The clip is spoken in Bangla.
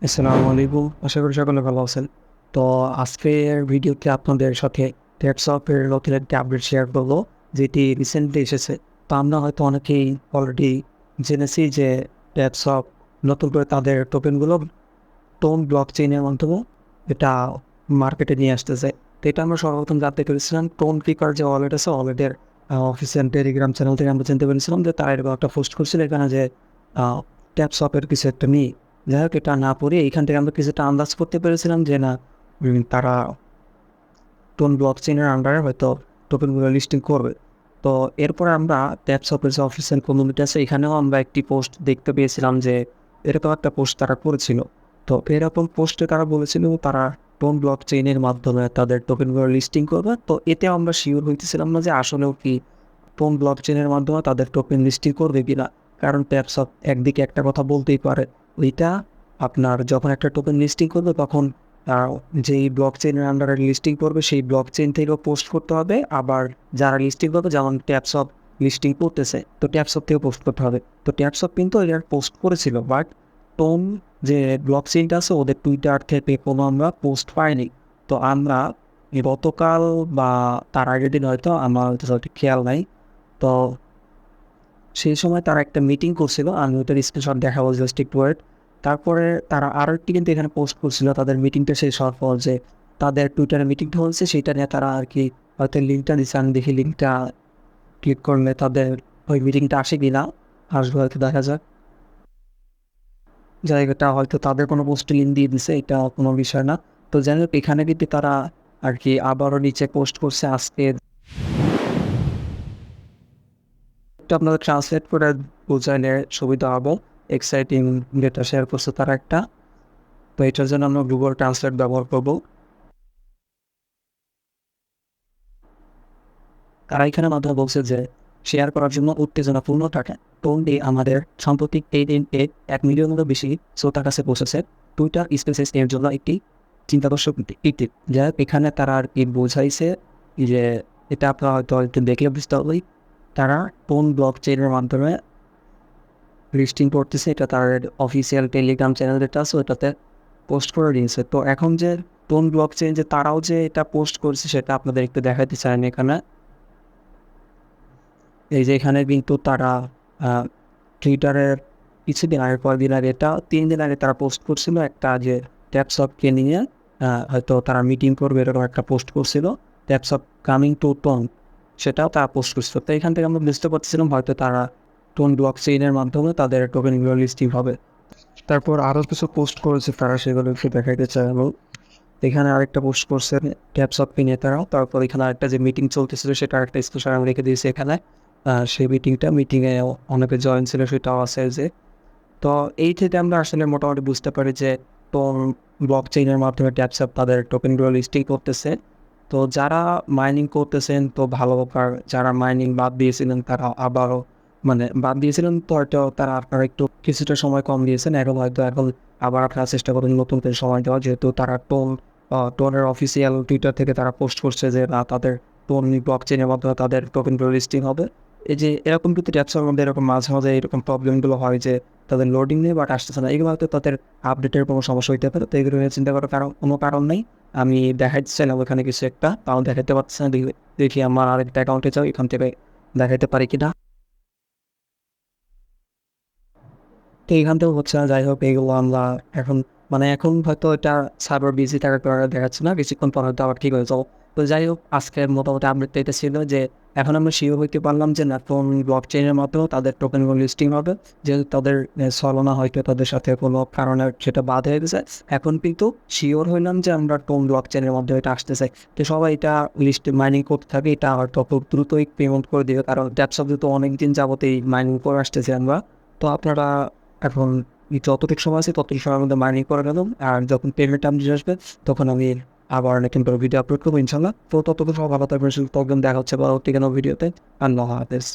আসসালামু আলাইকুম। আশা করি সকলে ভালো আছেন। তো আজকের ভিডিওতে আপনাদের সাথে ট্যাপসপের নতুন একটি আপডেট শেয়ার করব, যেটি রিসেন্টলি এসেছে। তো আমরা হয়তো অনেকেই অলরেডি জেনেছি যে ট্যাপসপ নতুন করে তাদের টোকেনগুলো টোন ব্লকচেইনের মাধ্যমে এটা মার্কেটে নিয়ে আসতেছে। তো এটা আমরা সর্বপ্রথম জানতে পেরেছিলাম টোন ফ্লিকার যে ওয়ালেট আছে, ওয়ালেটের অফিসিয়াল টেলিগ্রাম চ্যানেল থেকে আমরা জানতে পেরেছিলাম যে তারা এরকম একটা পোস্ট করছিল এখানে যে ট্যাপসপের কিছু একটা নিয়ে। যাই হোক, এটা না পড়ে এইখান থেকে আমরা কিছুটা আন্দাজ করতে পেরেছিলাম যে না, তারা টোন ব্লকচেইনের আন্ডারে হয়তো টোকেনগুলো লিস্টিং করবে। তো এরপরে আমরা ট্যাপসপের যে অফিসিয়াল কমিউনিটি আছে এখানেও আমরা একটি পোস্ট দেখতে পেয়েছিলাম যে এরকম একটা পোস্ট তারা করেছিল। তো এরকম পোস্টে তারা বলেছিল তারা টোন ব্লকচেইনের মাধ্যমে তাদের টোকেনগুলো লিস্টিং করবে। তো এতে আমরা শিওর হইতেছিলাম না যে আসলেও কি টোন ব্লকচেইনের মাধ্যমে তাদের টোকেন লিস্টিং করবে কিনা। কারণ ট্যাপসপ একদিকে একটা কথা বলতেই পারে, ওইটা আপনার যখন একটা টোকেন লিস্টিং করবে তখন যেই ব্লকচেইনের আন্ডারে লিস্টিং করবে সেই ব্লকচেইন থেকেও পোস্ট করতে হবে। আবার যারা লিস্টিং করবে, যেমন ট্যাপসপ লিস্টিং করতেছে, তো ট্যাপসপ থেকেও পোস্ট করতে হবে। তো ট্যাপসপ কিন্তু এটা পোস্ট করেছিল, বাট টোন যে ব্লকচেইনটা আছে ওদের টুইটার থেকে কোনো আমরা পোস্ট পাইনি। তো আমরা গতকাল বা তার আগের দিন হয়তো আমার সঠিক খেয়াল নাই, তো সেই সময় তারা একটা মিটিং করছিল, আমি ওটার স্ক্রিনশট দেখাবো জাস্ট একটু ওয়েট। তারপরে তারা আরও একটি কিন্তু এখানে পোস্ট করছিল তাদের মিটিংটা শেষ হওয়ার পর, যে তাদের টুইটারে মিটিংটা হচ্ছে সেটা নিয়ে তারা আর কি হয়তো লিঙ্কটা দিচ্ছে। আমি দেখি লিঙ্কটা ক্লিক করলে তাদের ওই মিটিংটা আসে কি না, আসবে হয়তো, দেখা যাক। জায়গাটা হয়তো তাদের কোনো পোস্টে লিঙ্ক দিয়ে দিছে, এটা কোনো বিষয় না। তো যাই হোক, এখানে কিন্তু তারা আর কি আবারও নিচে পোস্ট করছে আজকে। এটা আপনাদের ট্রান্সলেট করে বোঝাইলে সুবিধা হবে। এক্সাইটিং ডেটা শেয়ার করছে তারা একটা। তো এটার জন্য আমরা গুগল ট্রান্সলেট ব্যবহার করব। তারা এখানে মাধ্যমে বলছে যে শেয়ার করার জন্য উত্তেজনাপূর্ণ টাকা টোনটি আমাদের সাম্প্রতিক এই দিনকে 1 মিলিয়নেরও বেশি শ্রোতার কাছে পৌঁছেছে। টুইটার স্পেসেস এর জন্য একটি চিন্তাদর্শক একটি, যা এখানে তারা আর কি বোঝাইছে যে এটা আপনারা হয়তো একটু দেখলে বুঝতে পারবেই। তারা টোন ব্লক চেইনের মাধ্যমে লিস্টিং করতেছে, এটা তার অফিসিয়াল টেলিগ্রাম চ্যানেল যেটা আছে ওটাতে পোস্ট করে দিয়েছে। তো এখন যে টোন ব্লক চেইন যে তারাও যে এটা পোস্ট করছে সেটা আপনাদের একটু দেখাতে চান এখানে। এই যে এখানে কিন্তু তারা টুইটারের কিছুদিন আগে, কয়েকদিন আগে, এটা 3 দিন আগে তারা পোস্ট করছিল একটা যে ট্যাপসপকে নিয়ে হয়তো তারা মিটিং করবে এরকম একটা পোস্ট করছিল, ট্যাপসপ কামিং টু টোন, সেটাও তারা পোস্ট করছিল। তো এখান থেকে আমরা বুঝতে পারছিলাম হয়তো তারা টোন ব্লক চেইনের মাধ্যমে তাদের টোকেনগুলো লিস্টিং হবে। তারপর আরও কিছু পোস্ট করেছে তারা, সেগুলো একটু দেখাইতে চাইবো। এখানে আরেকটা পোস্ট করছে ট্যাপসপকে নিয়ে তারাও। তারপর এখানে আরেকটা যে মিটিং চলতেছিল সেটা একটা স্ক্রিনশট আমি রেখে দিয়েছি এখানে। সেই মিটিংয়ে অনেকে জয়েন ছিল সেটাও আছে যে। তো এই থেকে আমরা আসলে মোটামুটি বুঝতে পারি যে টোন ব্লক চেইনের মাধ্যমে ট্যাপসপ তাদের টোকেনগুলো লিস্টিং করতেছে। তো যারা মাইনিং করতেছেন তো ভালো ব্যাপার, যারা মাইনিং বাদ দিয়েছিলেন তারা আবারও মানে বাদ দিয়েছিলেন তো হয়তো তারা আপনারা একটু কিছুটা সময় কম দিয়েছেন, এখন আবার আপনারা চেষ্টা করুন নতুন করে সময় দেওয়া, যেহেতু তারা টোনের অফিসিয়াল টুইটার থেকে তারা পোস্ট করছে যে না, তাদের টোন ব্লক চেইনের মাধ্যমে তাদের টোকেনগুলো লিস্টিং হবে। এই যে এরকম কিন্তু ট্যাপসের মধ্যে এরকম মাঝে মাঝে এরকম প্রবলেমগুলো হয় যে তাদের লোডিং নেই বাট আসতেছে না, এগুলো হয়তো তাদের আপডেটের কোনো সমস্যা হইতে পারে। তো এগুলো নিয়ে চিন্তা করার কোনো কারণ নেই। আমি দেখাইতে চাইলাম ওখানে কিছু একটা, তাও দেখাতে পারছি না। দেখি আমার আরেকটা অ্যাকাউন্টে যাও, এখান থেকে দেখাইতে পারি কিনা। তো এখান থেকে হচ্ছে না। যাই হোক, এইগুলো আমরা এখন এখন হয়তো এটা সার্ভার বিজি থাকার কারণে দেখাচ্ছে না, কিছুক্ষণ পর হয়তো আবার ঠিক হয়ে যাবো। তো যাই হোক, আজকের মোটামুটি আপডেটটা এটা ছিল যে এখন আমরা শিওর হইতে পারলাম যে না, কোন ব্লক চেইনের মাধ্যমেও তাদের টোকেনগুলো লিস্টিং হবে। যেহেতু তাদের সলনা হয়তো তাদের সাথে কোনো কারণে সেটা বাদ হয়ে গেছে, এখন কিন্তু শিওর হইলাম যে আমরা টোন ব্লক চেইনের মাধ্যমে এটা আসতে চাই। তো সবাই এটা লিস্ট মাইনিং করতে থাকে, এটা হয়তো খুব দ্রুতই পেমেন্ট করে দিবে, কারণ ট্যাপসপ তো অনেকদিন যাবতেই মাইনিং করে আসতেছে আমরা। তো আপনারা এখন যতটুকু সময় আছে ততটুকু সময়ের মধ্যে মাইনিং করে গেলাম, আর যখন পেমেন্ট টাইম আসবে তখন আমি আবার নতুন করে ভিডিও আপলোড করবো ইনশাল্লাহ। তো ততক্ষণ সব ভালো থাকবেন, তখন দেখা হচ্ছে পরবর্তী কোনো ভিডিওতে। আল্লাহ হাফেজ।